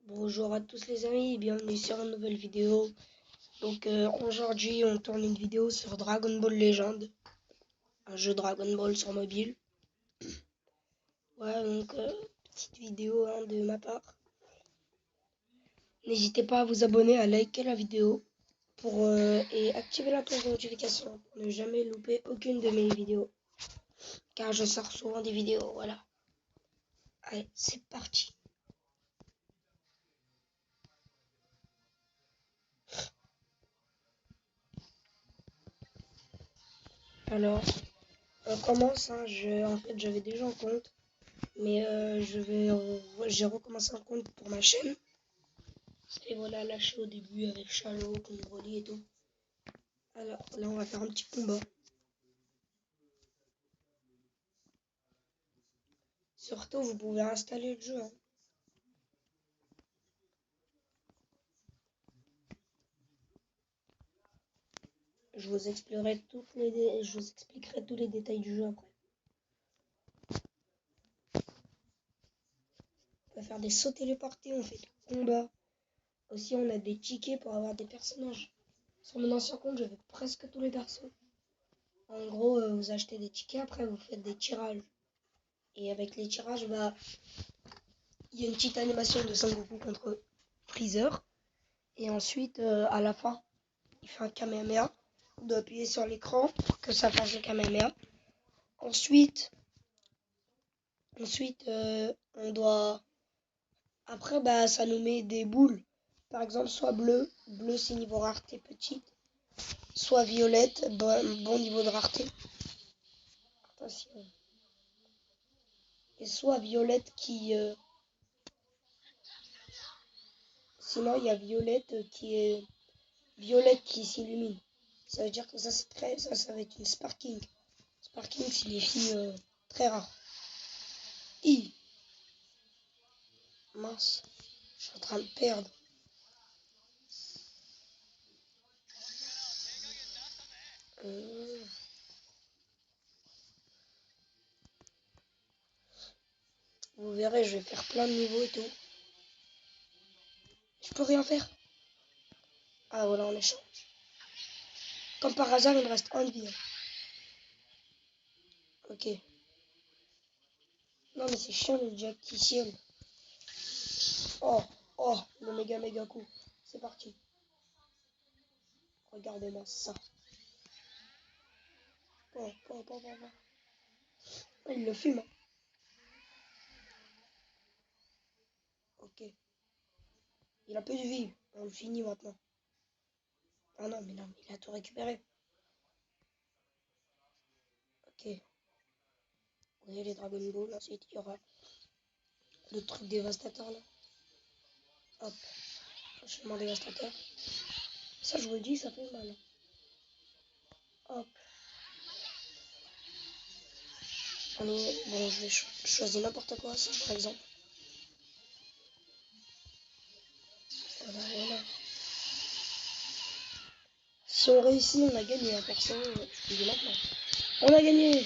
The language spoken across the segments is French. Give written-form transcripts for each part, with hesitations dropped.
Bonjour à tous les amis, bienvenue sur une nouvelle vidéo. Donc aujourd'hui on tourne une vidéo sur Dragon Ball Legend, un jeu Dragon Ball sur mobile. Ouais, donc petite vidéo de ma part. N'hésitez pas à vous abonner, à liker la vidéo et activer la cloche de notification pour ne jamais louper aucune de mes vidéos. Car je sors souvent des vidéos, voilà. Allez, c'est parti. Alors, on commence, en fait j'avais déjà un compte. Mais j'ai recommencé un compte pour ma chaîne. Et voilà, lâché au début avec Chalo, contre Broly et tout. Alors là, on va faire un petit combat. Surtout, vous pouvez installer le jeu. Je vous expliquerai tous les détails du jeu après. On va faire des sauts téléportés, on fait des combats. Aussi, on a des tickets pour avoir des personnages. Sur mon ancien compte, j'avais presque tous les persos. En gros, vous achetez des tickets, après vous faites des tirages. Et avec les tirages, il y a une petite animation de Sangoku contre Freezer. Et ensuite, à la fin, il fait un Kamehameha. On doit appuyer sur l'écran pour que ça fasse le Kamehameha. Ensuite, on doit... Après, ça nous met des boules. Par exemple, soit bleu. Bleu, c'est niveau rareté petite. Soit violette, bon niveau de rareté. Attention. Et soit violette qui... Sinon, il y a violette qui s'illumine. Ça veut dire que ça, ça va être une Sparking. Sparking signifie très rare. Mince, je suis en train de perdre. Vous verrez, je vais faire plein de niveaux et tout. Je peux rien faire. Ah voilà, on échange. Comme par hasard, il me reste un de vie. Ok. Non mais c'est chiant le Jacticiel. Oh, le méga coup. C'est parti. Regardez-moi ça. Oh. Il le fume. Ok. Il a peu de vie. On le finit maintenant. Ah non, mais il a tout récupéré. Ok. Vous voyez les Dragon Ball. Ensuite, il y aura le truc dévastateur là. Hop. Enchaînement dévastateur. Ça, je vous le dis, ça fait mal. Hop. Allez, bon, je vais choisir n'importe quoi, ça, par exemple. Voilà. Si on réussit, on a gagné, hein, perso, je dis maintenant. On a gagné!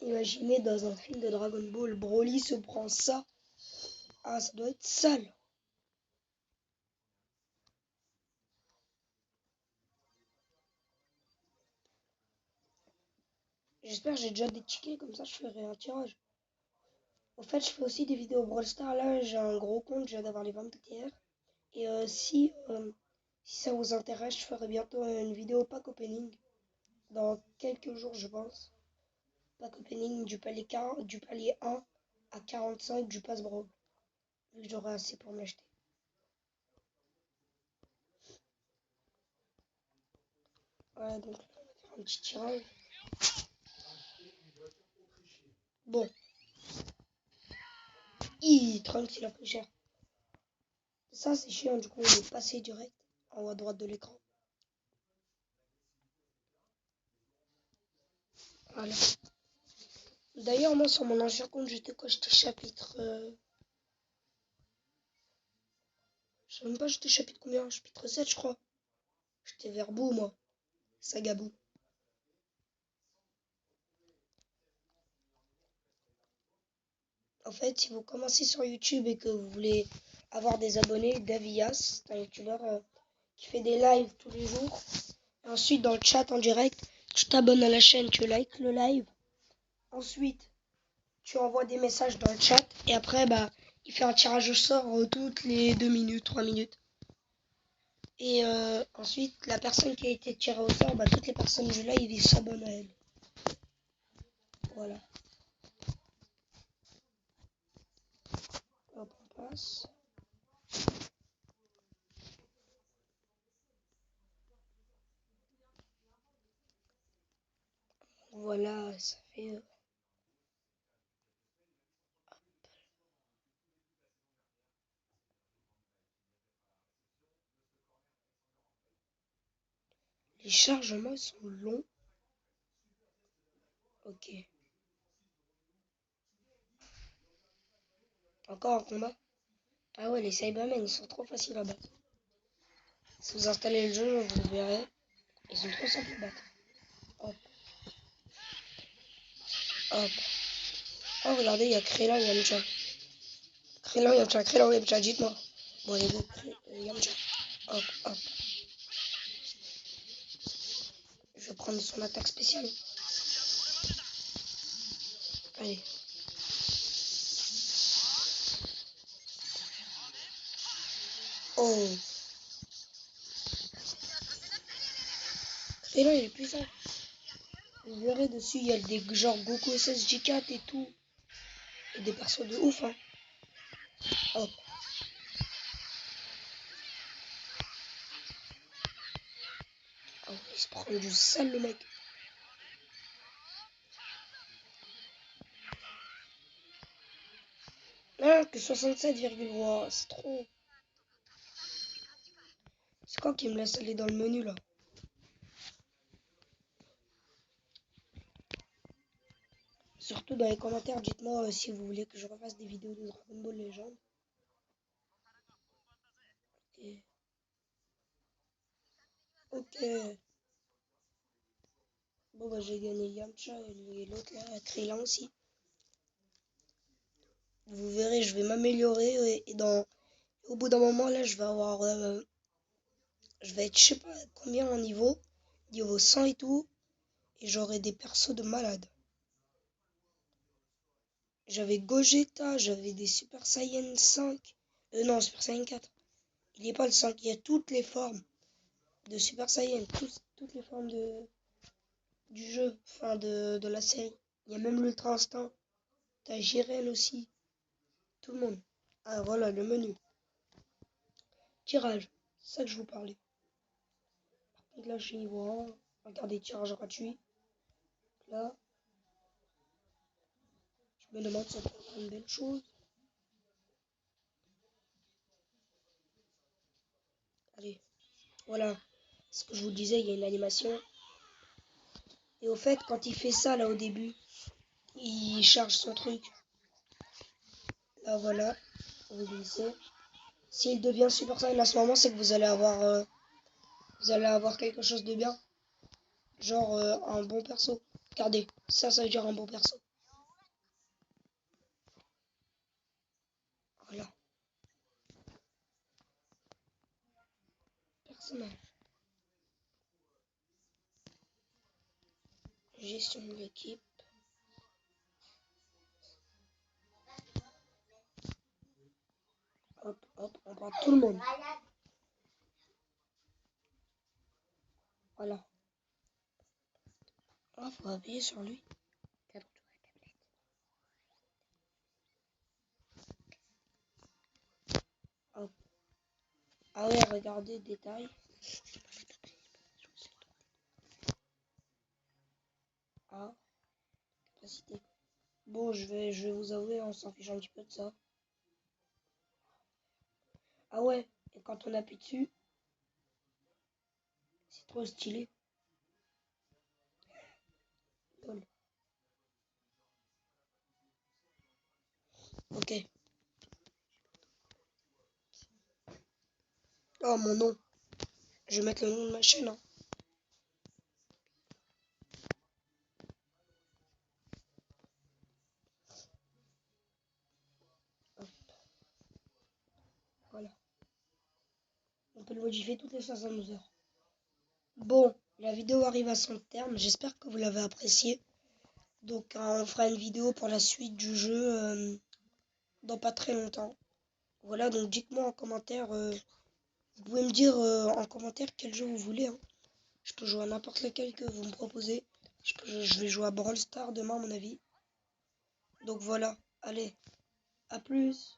Imaginez dans un film de Dragon Ball, Broly se prend ça. Ah, ça doit être sale. J'espère que j'ai déjà des tickets, comme ça je ferai un tirage. En fait, je fais aussi des vidéos Brawl Stars. Là, j'ai un gros compte, je viens d'avoir les 24 hier. Et si ça vous intéresse, je ferai bientôt une vidéo pack opening. Dans quelques jours, je pense. Pack opening du palier 1 à 45 du pass Brawl. Vu que j'aurai assez pour m'acheter. Voilà, donc là, on va faire un petit tirage. Bon. Trunks, il a pris cher. Ça, c'est chiant, du coup, on est passé direct en haut à droite de l'écran. Voilà. D'ailleurs, moi, sur mon ancien compte, j'étais quoi? J'étais chapitre... Je sais même pas, j'étais chapitre combien? Chapitre 7, je crois. J'étais vers bout, moi. Sagabou. En fait, si vous commencez sur YouTube et que vous voulez avoir des abonnés, Davias, c'est un youtubeur qui fait des lives tous les jours. Et ensuite, dans le chat en direct, tu t'abonnes à la chaîne, tu likes le live. Ensuite, tu envoies des messages dans le chat. Et après, bah, il fait un tirage au sort toutes les 2 minutes, 3 minutes. Et ensuite, la personne qui a été tirée au sort, bah, toutes les personnes du live, ils s'abonnent à elle. Voilà. Hop, on passe. Voilà, ça fait... Les chargements sont longs. Ok. Encore un combat. Ah ouais, les Cybermen, ils sont trop faciles à battre. Si vous installez le jeu, vous verrez. Ils sont trop simples à battre. Hop, hop. Oh, regardez, il y a Krillin et Yamcha. Krillin, Yamcha, dites-moi. Bon, les deux, Yamcha. Hop, hop. Je vais prendre son attaque spéciale. Allez. Oh. Krillin, il est puissant. Vous verrez dessus, il y a des genre Goku SSJ4 et tout. Et des persos de ouf, hein. Hop. Oh, il se prend du sale, le mec. Ah, que 67, wow, c'est trop. C'est quoi qui me laisse aller dans le menu, là? Surtout dans les commentaires, dites-moi si vous voulez que je refasse des vidéos de Dragon Ball Legend. Ok. Ok. Bon, bah, j'ai gagné Yamcha et l'autre là, Krillin aussi. Vous verrez, je vais m'améliorer et au bout d'un moment là, je vais avoir, je vais être, je sais pas combien en niveau 100 et tout, et j'aurai des persos de malade. J'avais Gogeta, j'avais des Super Saiyan 5, non, Super Saiyan 4. Il n'est pas le 5, il y a toutes les formes de Super Saiyan, toutes les formes du jeu, enfin de la série. Il y a même l'Ultra Instinct, t'as Jiren aussi, tout le monde. Ah voilà, le menu. Tirage, c'est ça que je vous parlais. Donc là, je suis niveau 1. Regardez, tirage gratuit. Là, je me demande si ça peut être une belle chose. Allez, voilà. Ce que je vous disais, il y a une animation. Et au fait, quand il fait ça, là, au début, il charge son truc. Là, voilà. Vous glissez. S'il devient Super Saiyan à ce moment, c'est que vous allez avoir quelque chose de bien. Genre un bon perso. Regardez, ça veut dire un bon perso. Voilà. Personnage. Gestion de l'équipe. Hop, hop, on prend tout le monde. Voilà. Ah, faut appuyer sur lui. Hop. Ah ouais, regardez, détail. Ah, capacité. Bon, je vais vous avouer, on s'en fiche un petit peu de ça. Ah ouais, et quand on appuie dessus, c'est trop stylé. Lol. Ok. Oh, mon nom. Je vais mettre le nom de ma chaîne, hein. peut le modifier toutes les 72 heures. Bon, la vidéo arrive à son terme. J'espère que vous l'avez apprécié. Donc, on fera une vidéo pour la suite du jeu dans pas très longtemps. Voilà, donc dites-moi en commentaire. Vous pouvez me dire en commentaire quel jeu vous voulez. Hein. Je peux jouer à n'importe lequel que vous me proposez. Je vais jouer à Brawl Stars demain, à mon avis. Donc voilà, allez, à plus.